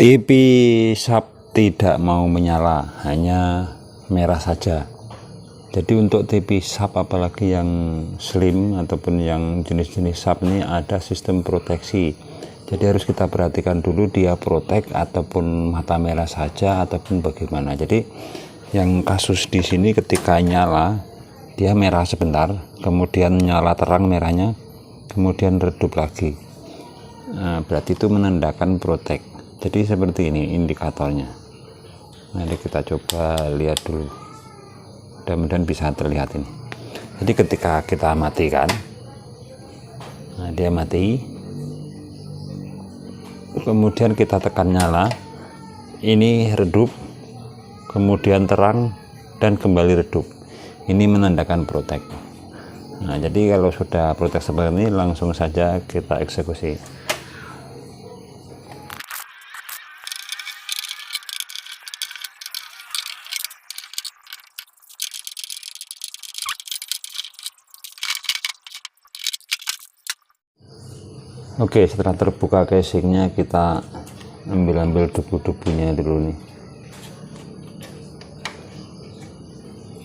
TV sub tidak mau menyala, hanya merah saja. Jadi untuk TV sub apalagi yang slim ataupun yang jenis-jenis sub ini ada sistem proteksi. Jadi harus kita perhatikan dulu dia protek ataupun mata merah saja ataupun bagaimana. Jadi yang kasus di sini ketika nyala dia merah sebentar, kemudian nyala terang merahnya, kemudian redup lagi. Nah, berarti itu menandakan protek. Jadi seperti ini indikatornya. Mari kita coba lihat dulu. Mudah-mudahan bisa terlihat ini. Jadi ketika kita matikan, nah dia mati. Kemudian kita tekan nyala, ini redup, kemudian terang dan kembali redup. Ini menandakan protek. Nah, jadi kalau sudah protek seperti ini langsung saja kita eksekusi. Oke, setelah terbuka casingnya kita ambil debu-debunya dulu nih,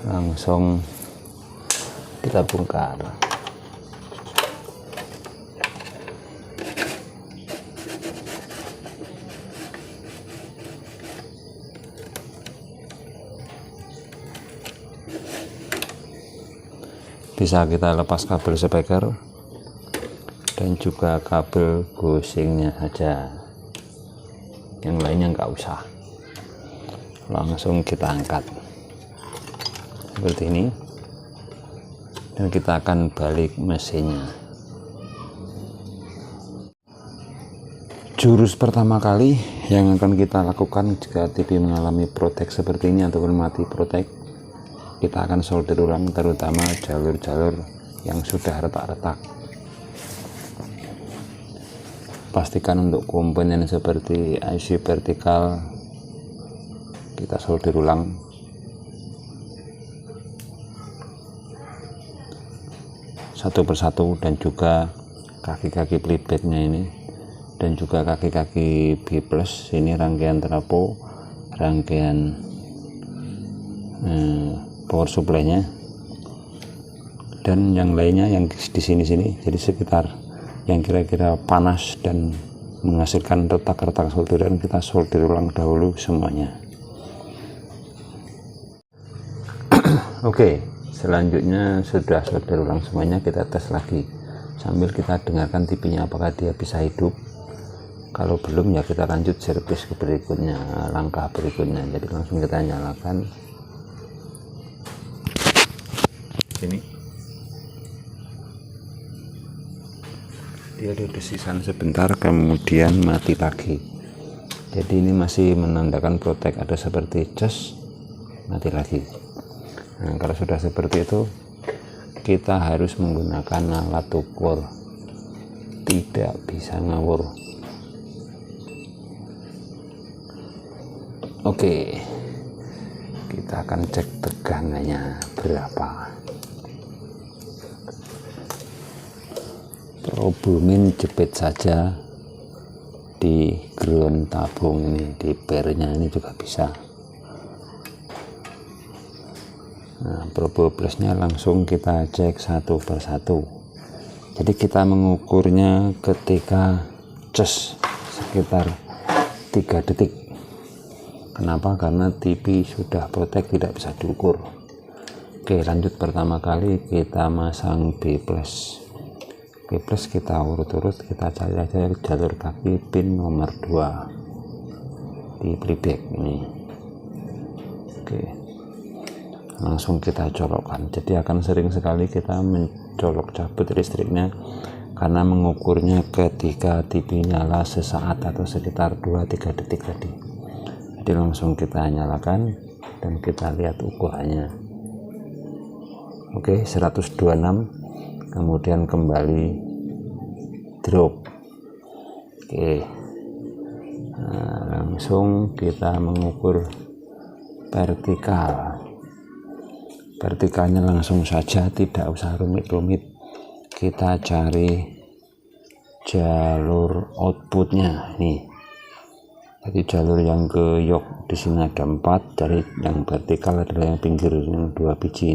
langsung kita bongkar. Bisa kita lepas kabel speaker dan juga kabel gosingnya saja, yang lainnya nggak usah. Langsung kita angkat seperti ini dan kita akan balik mesinnya. Jurus pertama kali yang akan kita lakukan jika TV mengalami protek seperti ini ataupun mati protek, kita akan solder ulang terutama jalur-jalur yang sudah retak-retak. Pastikan untuk komponen seperti IC vertikal kita solder ulang. Satu persatu, dan juga kaki-kaki playbacknya ini, dan juga kaki-kaki B plus ini rangkaian trapo, rangkaian power supply-nya, dan yang lainnya yang di sini. Jadi sekitar yang kira-kira panas dan menghasilkan retak-retak solderan kita solder ulang dahulu semuanya. Oke, selanjutnya sudah solder ulang semuanya, kita tes lagi sambil kita dengarkan TV-nya apakah dia bisa hidup. Kalau belum ya kita lanjut servis ke berikutnya, langkah berikutnya. Jadi langsung kita nyalakan sini. Dia didesisan sebentar kemudian mati lagi. Jadi ini masih menandakan protek, ada seperti cas, mati lagi. Nah, kalau sudah seperti itu kita harus menggunakan alat ukur, tidak bisa ngawur. Oke, kita akan cek tegangannya berapa. Probumin jepit saja di ground tabung ini, di pernya ini juga bisa. Nah, probo plusnya langsung kita cek satu persatu. Jadi kita mengukurnya ketika cas sekitar 3 detik. Kenapa? Karena TV sudah protek, tidak bisa diukur. Oke, lanjut. Pertama kali kita masang B plus. B plus kita urut-urut, kita cari aja jalur kaki pin nomor 2 di playback ini. Oke, langsung kita colokkan. Jadi akan sering sekali kita mencolok cabut listriknya karena mengukurnya ketika TV nyala sesaat atau sekitar 2-3 detik tadi. Jadi langsung kita nyalakan dan kita lihat ukurannya. Oke, 126, kemudian kembali drop. Oke, nah, langsung kita mengukur vertikalnya langsung saja, tidak usah rumit-rumit. Kita cari jalur outputnya nih, Jadi jalur yang ke yok di sini ada 4, dari yang vertikal adalah yang pinggir yang 2 biji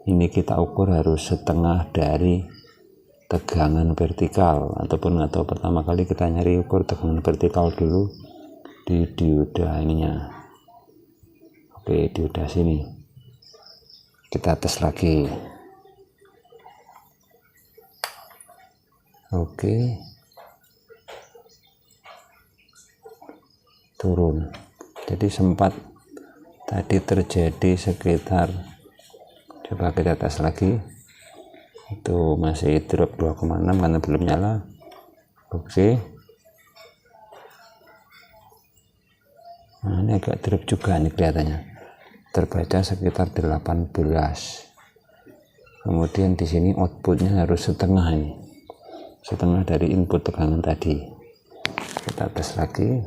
ini kita ukur harus setengah dari tegangan vertikal, atau pertama kali kita nyari ukur tegangan vertikal dulu di dioda ininya. Oke, dioda sini kita tes lagi. Oke, turun. Jadi sempat tadi terjadi sekitar, coba kita tes lagi, itu masih drop 2,6 karena belum nyala. Oke, nah ini agak drop juga nih kelihatannya, terbaca sekitar 18. Kemudian di sini outputnya harus setengah, ini setengah dari input tegangan tadi. Kita tes lagi.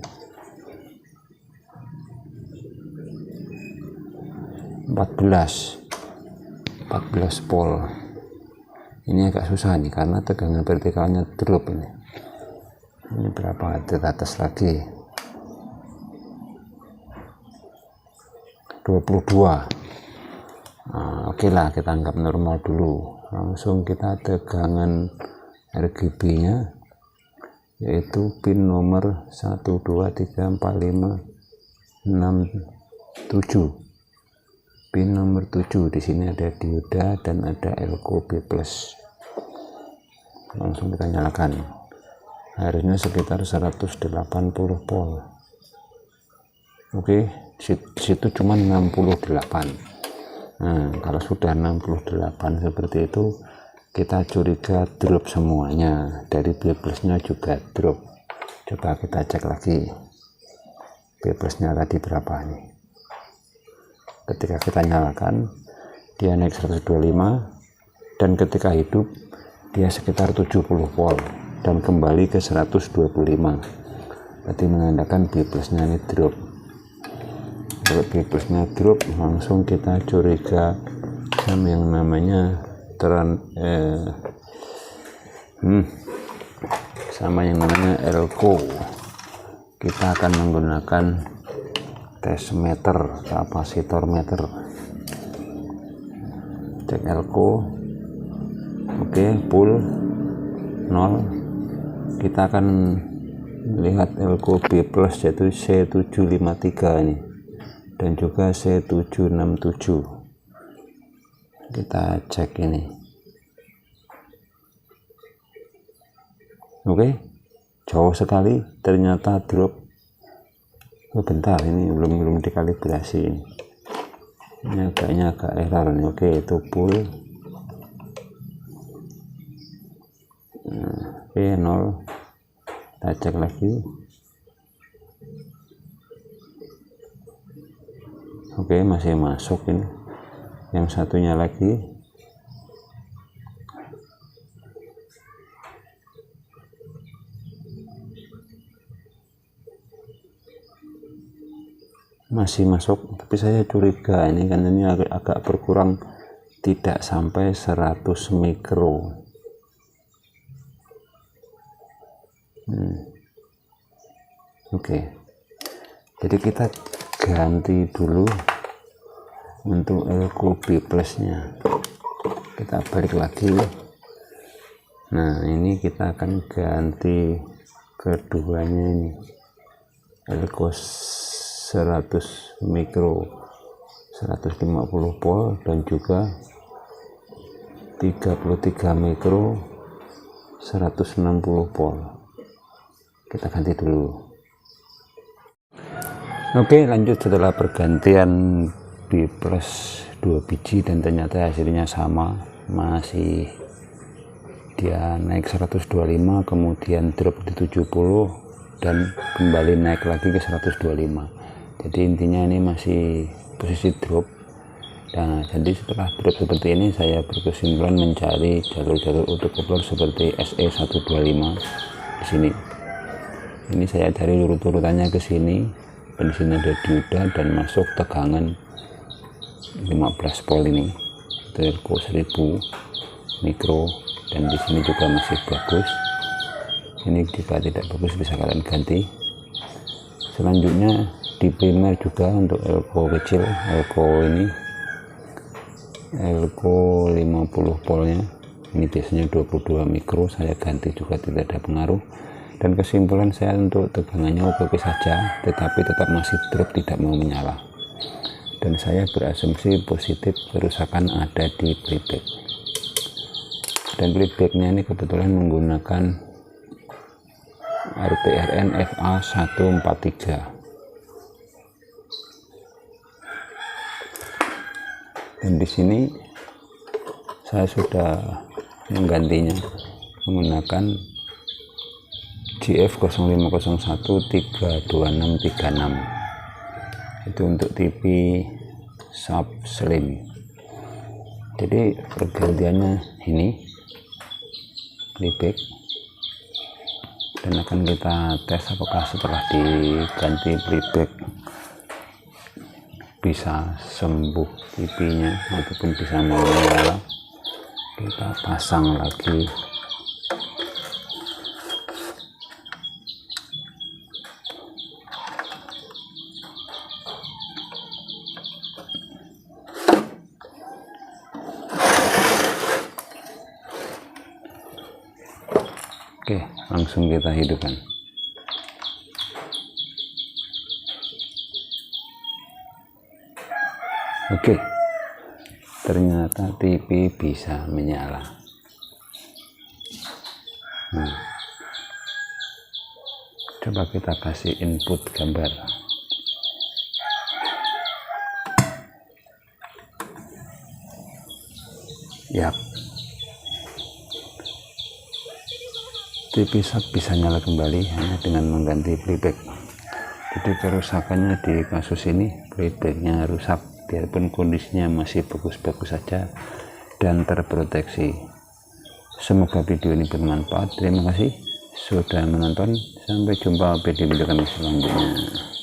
14 volt. Ini agak susah nih karena tegangan vertikalnya drop ini. Ini berapa? Kita tes lagi. 22. Nah, oke lah, kita anggap normal dulu. Langsung kita tegangan RGB nya, yaitu pin nomor 1 2 3 4 5 6 7. Pin nomor 7. Di sini ada dioda dan ada elko B+. Langsung kita nyalakan. Harusnya sekitar 180 volt. Oke, situ cuma 68. Nah, kalau sudah 68 seperti itu, kita curiga drop semuanya. Dari B+ nya juga drop. Coba kita cek lagi B+ nya tadi berapa nih. Ketika kita nyalakan, dia naik 125, dan ketika hidup dia sekitar 70 volt dan kembali ke 125. Berarti menandakan B+ nya ini drop. Kalau B+ nya drop, langsung kita curiga sama yang namanya elko. Kita akan menggunakan tes meter, kapasitor meter. Cek elko. Oke, full 0. Kita akan melihat elko B+ yaitu C753 ini, dan juga C767. Kita cek ini. Oke, jauh sekali, ternyata drop. Oh, bentar, ini belum dikalibrasi ini. Ini agaknya agak error nih. Oke, itu full. Nah, oke, 0. Kita cek lagi. Oke, masih masuk ini. Yang satunya lagi. Masih masuk, tapi saya curiga ini kan ini agak berkurang, tidak sampai 100 mikro. Oke, jadi kita ganti dulu untuk elko B+ nya. Kita balik lagi. Nah, ini kita akan ganti keduanya ini, elko 100 mikro 150 volt dan juga 33 mikro 160 volt. Kita ganti dulu. Oke, lanjut. Setelah pergantian B+ 2 biji dan ternyata hasilnya sama, masih dia naik 125, kemudian drop di 70 dan kembali naik lagi ke 125. Jadi intinya ini masih posisi drop. Nah, jadi setelah drop seperti ini, saya berkesimpulan mencari jalur-jalur autocoupler seperti SE125 di sini. Ini saya cari urut-urutannya ke sini, dan di sini ada dioda dan masuk tegangan 15 volt ini. Itu elko 1000 mikro, dan di sini juga masih bagus. Ini jika tidak bagus bisa kalian ganti. Selanjutnya di primer juga untuk elko kecil, elko ini elko 50 voltnya, ini biasanya 22 mikro, saya ganti juga tidak ada pengaruh. Dan kesimpulan saya untuk tegangannya oke saja, tetapi tetap masih drop, tidak mau menyala. Dan saya berasumsi positif kerusakan ada di playback. Dan playbacknya ini kebetulan menggunakan RTRN FA143. Dan di sini saya sudah menggantinya menggunakan GF 0501 32636. Itu untuk TV sub slim. Jadi pergantiannya ini playback, dan akan kita tes apakah setelah diganti playback bisa sembuh TV-nya ataupun bisa menyala. Kita pasang lagi. Oke, langsung kita hidupkan. Oke, ternyata TV bisa menyala. Coba kita kasih input gambar. Yap, TV sub bisa nyala kembali hanya dengan mengganti playback. Jadi kerusakannya di kasus ini playbacknya rusak, biarpun kondisinya masih bagus-bagus saja dan terproteksi. Semoga video ini bermanfaat. Terima kasih sudah menonton. Sampai jumpa di video kami selanjutnya.